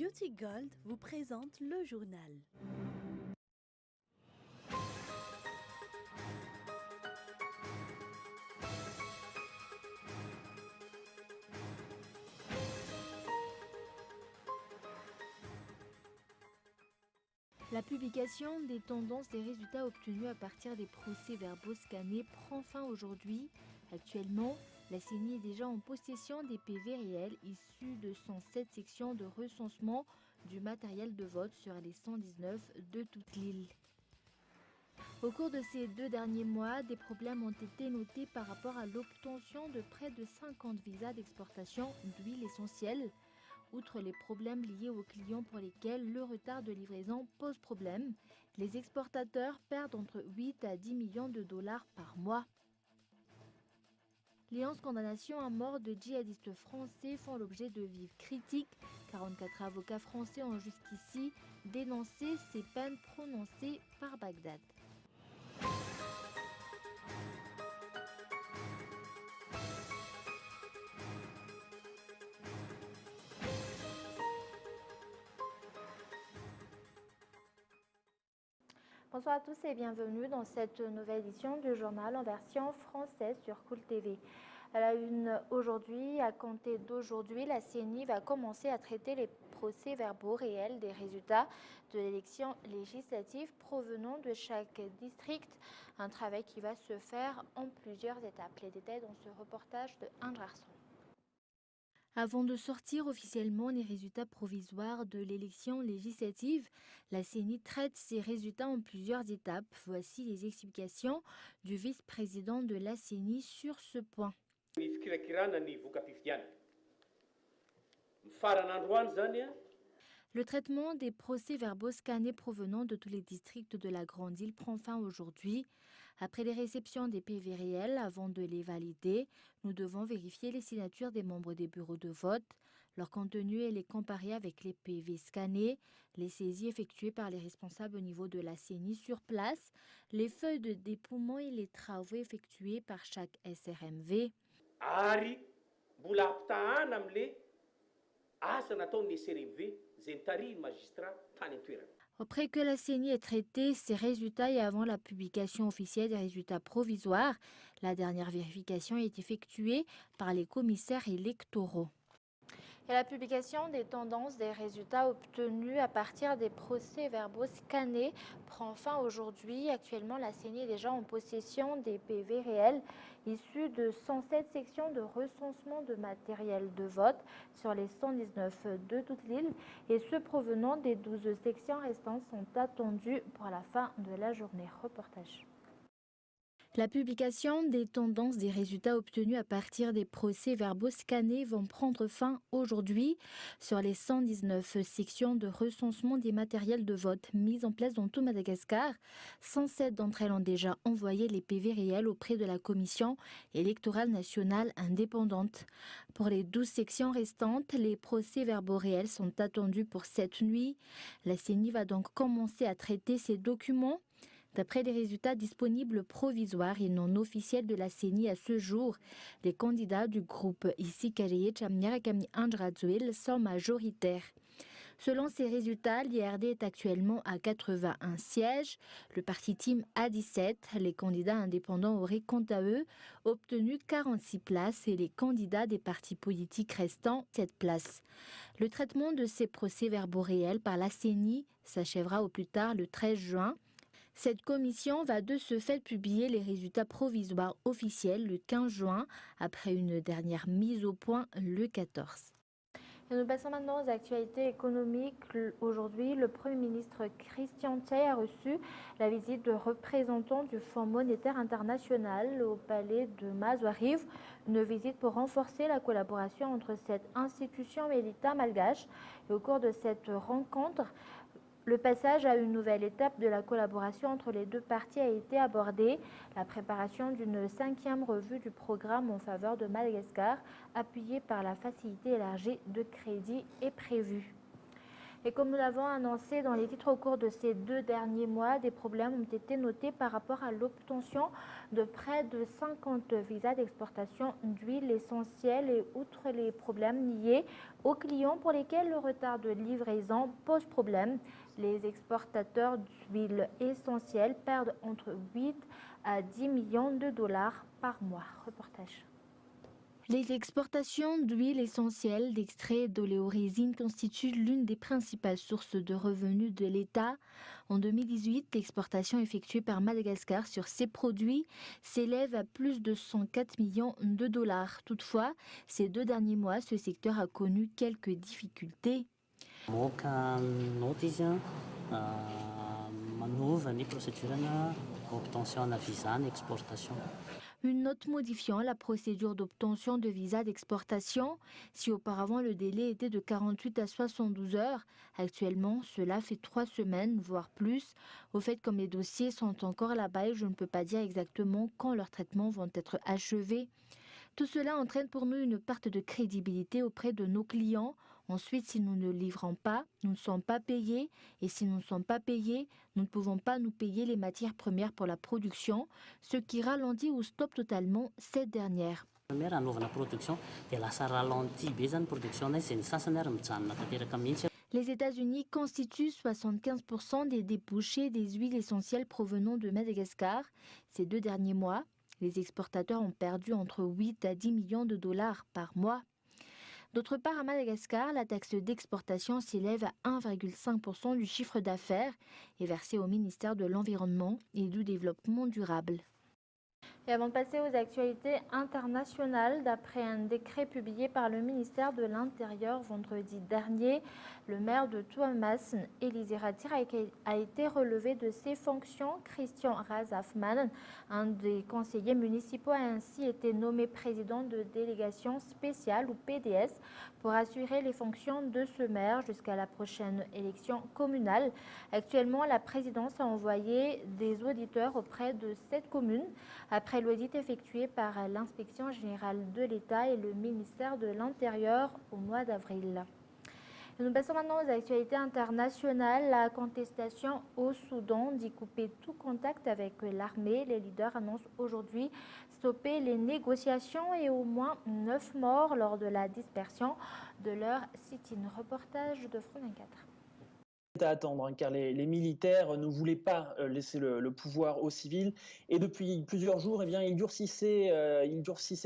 Beauty Gold vous présente le journal. La publication des tendances des résultats obtenus à partir des procès-verbaux scannés prend fin aujourd'hui. Actuellement, la CENI est déjà en possession des PV réels issus de 107 sections de recensement du matériel de vote sur les 119 de toute l'île. Au cours de ces 2 derniers mois, des problèmes ont été notés par rapport à l'obtention de près de 50 visas d'exportation d'huile essentielle. Outre les problèmes liés aux clients pour lesquels le retard de livraison pose problème, les exportateurs perdent entre 8 à 10 millions de dollars par mois. Les 11 condamnations à mort de djihadistes français font l'objet de vives critiques. 44 avocats français ont jusqu'ici dénoncé ces peines prononcées par Bagdad. Bonsoir à tous et bienvenue dans cette nouvelle édition du journal en version française sur Cool TV. À la une aujourd'hui, à compter d'aujourd'hui, la CENI va commencer à traiter les procès-verbaux réels des résultats de l'élection législative provenant de chaque district. Un travail qui va se faire en plusieurs étapes. Les détails dans ce reportage de Anne Garçon. Avant de sortir officiellement les résultats provisoires de l'élection législative, la CENI traite ces résultats en plusieurs étapes. Voici les explications du vice-président de la CENI sur ce point. Le traitement des procès-verbaux scannés provenant de tous les districts de la Grande Île prend fin aujourd'hui. Après les réceptions des PV réels, avant de les valider, nous devons vérifier les signatures des membres des bureaux de vote, leur contenu et les comparer avec les PV scannés, les saisies effectuées par les responsables au niveau de la CENI sur place, les feuilles de dépouillement et les travaux effectués par chaque SRMV. Après que la CENI ait traité ces résultats et avant la publication officielle des résultats provisoires, la dernière vérification est effectuée par les commissaires électoraux. Et la publication des tendances des résultats obtenus à partir des procès-verbaux scannés prend fin aujourd'hui. Actuellement, la CENI est déjà en possession des PV réels issus de 107 sections de recensement de matériel de vote sur les 119 de toute l'île et ceux provenant des 12 sections restantes sont attendus pour la fin de la journée. Reportage. La publication des tendances des résultats obtenus à partir des procès-verbaux scannés vont prendre fin aujourd'hui sur les 119 sections de recensement des matériels de vote mises en place dans tout Madagascar. 107 d'entre elles ont déjà envoyé les PV réels auprès de la Commission électorale nationale indépendante. Pour les 12 sections restantes, les procès-verbaux réels sont attendus pour cette nuit. La CENI va donc commencer à traiter ces documents. D'après les résultats disponibles provisoires et non officiels de la CENI à ce jour, les candidats du groupe Isikariye Chamnyarakami Andrazuil sont majoritaires. Selon ces résultats, l'IRD est actuellement à 81 sièges, le parti Team à 17, les candidats indépendants auraient quant à eux obtenu 46 places et les candidats des partis politiques restants 7 places. Le traitement de ces procès-verbaux réels par la CENI s'achèvera au plus tard le 13 juin. Cette commission va de ce fait publier les résultats provisoires officiels le 15 juin, après une dernière mise au point le 14. Et nous passons maintenant aux actualités économiques. Aujourd'hui, le Premier ministre Christian Tse a reçu la visite de représentants du Fonds monétaire international au palais de Mazouarive, une visite pour renforcer la collaboration entre cette institution et l'État malgache. Et au cours de cette rencontre, le passage à une nouvelle étape de la collaboration entre les deux parties a été abordé. La préparation d'une 5e revue du programme en faveur de Madagascar, appuyée par la facilité élargie de crédit, est prévue. Et comme nous l'avons annoncé dans les titres au cours de ces 2 derniers mois, des problèmes ont été notés par rapport à l'obtention de près de 50 visas d'exportation d'huile essentielle. Et outre les problèmes liés aux clients pour lesquels le retard de livraison pose problème, les exportateurs d'huile essentielle perdent entre 8 à 10 millions de dollars par mois. Reportage. Les exportations d'huile essentielle, d'extrait d'oléorésine constituent l'une des principales sources de revenus de l'État. En 2018, l'exportation effectuée par Madagascar sur ces produits s'élève à plus de 104 millions de dollars. Toutefois, ces 2 derniers mois, ce secteur a connu quelques difficultés. Une note modifiant la procédure d'obtention de visa d'exportation. Si auparavant le délai était de 48 à 72 heures, actuellement cela fait 3 semaines, voire plus. Au fait, comme les dossiers sont encore là-bas, je ne peux pas dire exactement quand leurs traitements vont être achevés. Tout cela entraîne pour nous une perte de crédibilité auprès de nos clients. Ensuite, si nous ne livrons pas, nous ne sommes pas payés. Et si nous ne sommes pas payés, nous ne pouvons pas nous payer les matières premières pour la production, ce qui ralentit ou stoppe totalement cette dernière. Les États-Unis constituent 75% des débouchés des huiles essentielles provenant de Madagascar. Ces 2 derniers mois, les exportateurs ont perdu entre 8 à 10 millions de dollars par mois. D'autre part, à Madagascar, la taxe d'exportation s'élève à 1,5% du chiffre d'affaires et versée au ministère de l'Environnement et du Développement durable. Et avant de passer aux actualités internationales, d'après un décret publié par le ministère de l'Intérieur vendredi dernier, le maire de Tuamas, Élisée Ratir, a été relevé de ses fonctions. Christian Razafman, un des conseillers municipaux, a ainsi été nommé président de délégation spéciale ou PDS pour assurer les fonctions de ce maire jusqu'à la prochaine élection communale. Actuellement, la présidence a envoyé des auditeurs auprès de 7 communes après l'audit effectué par l'Inspection générale de l'État et le ministère de l'Intérieur au mois d'avril. Nous passons maintenant aux actualités internationales. La contestation au Soudan dit couper tout contact avec l'armée. Les leaders annoncent aujourd'hui stopper les négociations et au moins 9 morts lors de la dispersion de leur sit-in. Reportage de Front 24. À attendre, car les militaires ne voulaient pas laisser le pouvoir aux civils et depuis plusieurs jours, ils durcissaient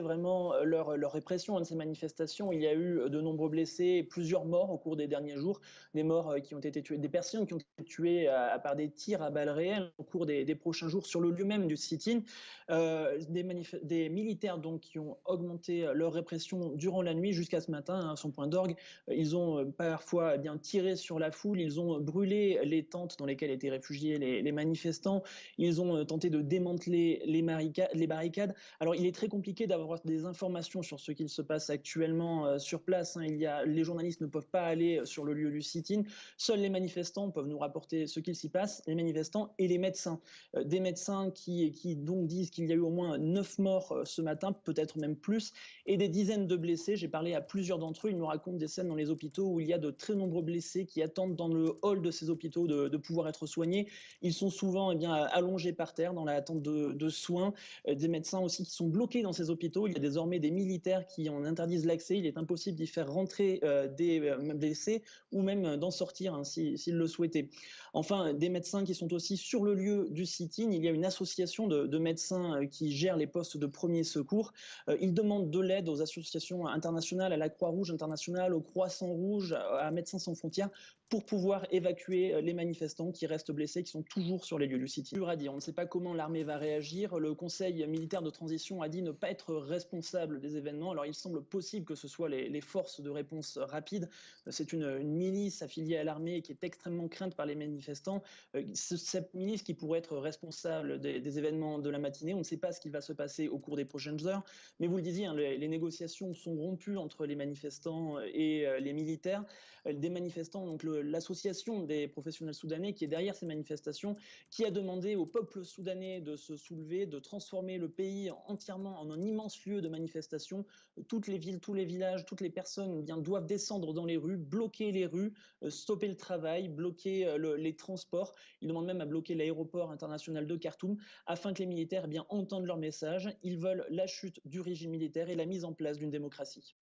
vraiment leur répression de ces manifestations. Il y a eu de nombreux blessés et plusieurs morts au cours des derniers jours, des morts qui ont été tuées, des personnes qui ont été tuées par des tirs à balles réelles au cours des prochains jours sur le lieu même du sit-in. Des militaires donc qui ont augmenté leur répression durant la nuit jusqu'à ce matin, à son point d'orgue. Ils ont parfois tiré sur la foule, ils ont brûlé les tentes dans lesquelles étaient réfugiés les manifestants. Ils ont tenté de démanteler les barricades. Alors, il est très compliqué d'avoir des informations sur ce qu'il se passe actuellement sur place. Les journalistes ne peuvent pas aller sur le lieu du sit-in. Seuls les manifestants peuvent nous rapporter ce qu'il s'y passe, les manifestants et les médecins. Des médecins qui donc disent qu'il y a eu au moins 9 morts ce matin, peut-être même plus, et des dizaines de blessés. J'ai parlé à plusieurs d'entre eux. Ils nous racontent des scènes dans les hôpitaux où il y a de très nombreux blessés qui attendent dans le hall de ces hôpitaux de pouvoir être soignés. Ils sont souvent allongés par terre dans l'attente de soins. Des médecins aussi qui sont bloqués dans ces hôpitaux. Il y a désormais des militaires qui en interdisent l'accès. Il est impossible d'y faire rentrer des blessés ou même d'en sortir s'ils le souhaitaient. Enfin, des médecins qui sont aussi sur le lieu du sit-in. Il y a une association de médecins qui gère les postes de premier secours. Ils demandent de l'aide aux associations internationales, à la Croix-Rouge internationale, au Croissant-Rouge, à Médecins sans frontières, pour pouvoir évacuer les manifestants qui restent blessés, qui sont toujours sur les lieux du sit-in. On ne sait pas comment l'armée va réagir. Le Conseil militaire de transition a dit ne pas être responsable des événements. Alors il semble possible que ce soit les forces de réponse rapide. C'est une milice affiliée à l'armée qui est extrêmement crainte par les manifestants. Cette milice qui pourrait être responsable des événements de la matinée. On ne sait pas ce qui va se passer au cours des prochaines heures. Mais vous le disiez, les négociations sont rompues entre les manifestants et les militaires. Des manifestants, donc l'association l'association des professionnels soudanais qui est derrière ces manifestations, qui a demandé au peuple soudanais de se soulever, de transformer le pays entièrement en un immense lieu de manifestation. Toutes les villes, tous les villages, toutes les personnes doivent descendre dans les rues, bloquer les rues, stopper le travail, bloquer les transports. Ils demandent même à bloquer l'aéroport international de Khartoum afin que les militaires entendent leur message. Ils veulent la chute du régime militaire et la mise en place d'une démocratie.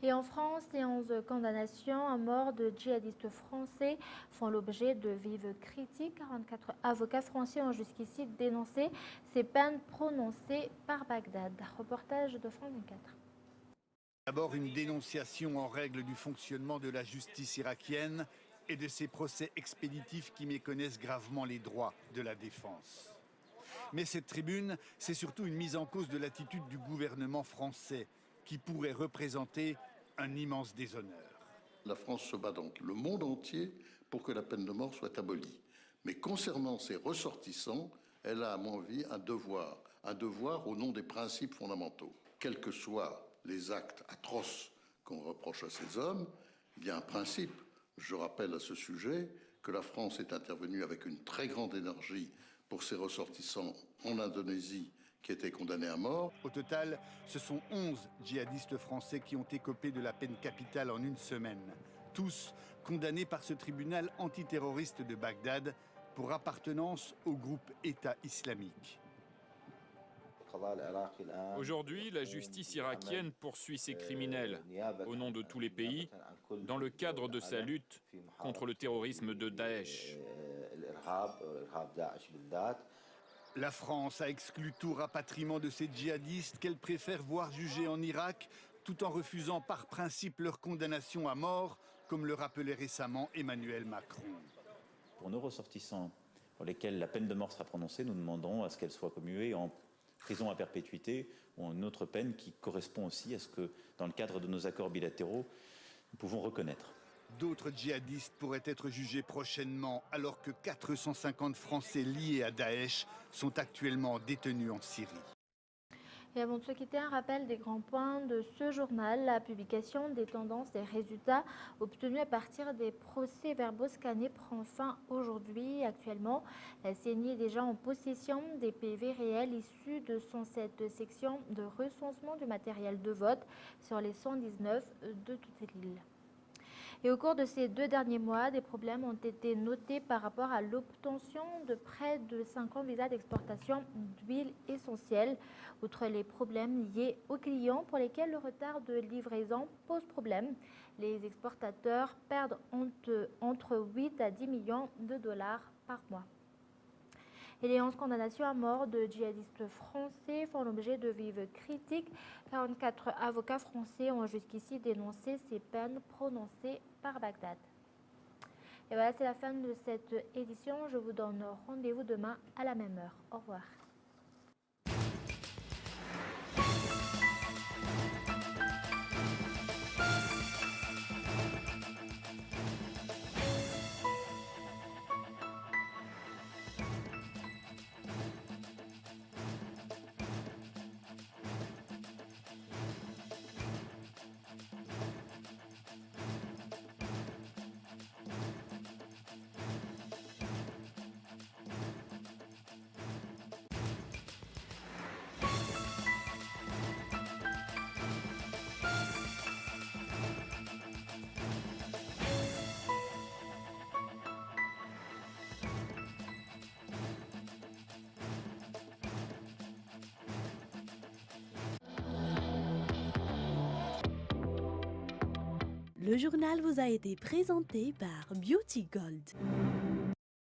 Et en France, les 11 condamnations à mort de djihadistes français font l'objet de vives critiques. 44 avocats français ont jusqu'ici dénoncé ces peines prononcées par Bagdad. Reportage de France 24. D'abord, une dénonciation en règle du fonctionnement de la justice irakienne et de ces procès expéditifs qui méconnaissent gravement les droits de la défense. Mais cette tribune, c'est surtout une mise en cause de l'attitude du gouvernement français qui pourrait représenter un immense déshonneur. La France se bat dans le monde entier pour que la peine de mort soit abolie. Mais concernant ses ressortissants, elle a à mon avis un devoir au nom des principes fondamentaux. Quels que soient les actes atroces qu'on reproche à ces hommes, il y a un principe. Je rappelle à ce sujet que la France est intervenue avec une très grande énergie pour ses ressortissants en Indonésie qui étaient condamnés à mort. Au total, ce sont 11 djihadistes français qui ont écopé de la peine capitale en une semaine. Tous condamnés par ce tribunal antiterroriste de Bagdad pour appartenance au groupe État islamique. Aujourd'hui, la justice irakienne poursuit ses criminels au nom de tous les pays dans le cadre de sa lutte contre le terrorisme de Daesh. La France a exclu tout rapatriement de ces djihadistes qu'elle préfère voir jugés en Irak, tout en refusant par principe leur condamnation à mort, comme le rappelait récemment Emmanuel Macron. Pour nos ressortissants pour lesquels la peine de mort sera prononcée, nous demanderons à ce qu'elle soit commuée en prison à perpétuité ou une autre peine qui correspond aussi à ce que, dans le cadre de nos accords bilatéraux, nous pouvons reconnaître. D'autres djihadistes pourraient être jugés prochainement, alors que 450 Français liés à Daesh sont actuellement détenus en Syrie. Et avant de se quitter, un rappel des grands points de ce journal. La publication des tendances des résultats obtenus à partir des procès-verbaux scannés prend fin aujourd'hui. Actuellement, la CENI est déjà en possession des PV réels issus de 107 sections de recensement du matériel de vote sur les 119 de toute l'île. Et au cours de ces 2 derniers mois, des problèmes ont été notés par rapport à l'obtention de près de 50 visas d'exportation d'huile essentielle. Outre les problèmes liés aux clients pour lesquels le retard de livraison pose problème, les exportateurs perdent entre 8 à 10 millions de dollars par mois. Et les 11 condamnations à mort de djihadistes français font l'objet de vives critiques. 44 avocats français ont jusqu'ici dénoncé ces peines prononcées par Bagdad. Et voilà, c'est la fin de cette édition. Je vous donne rendez-vous demain à la même heure. Au revoir. Le journal vous a été présenté par Beauty Gold.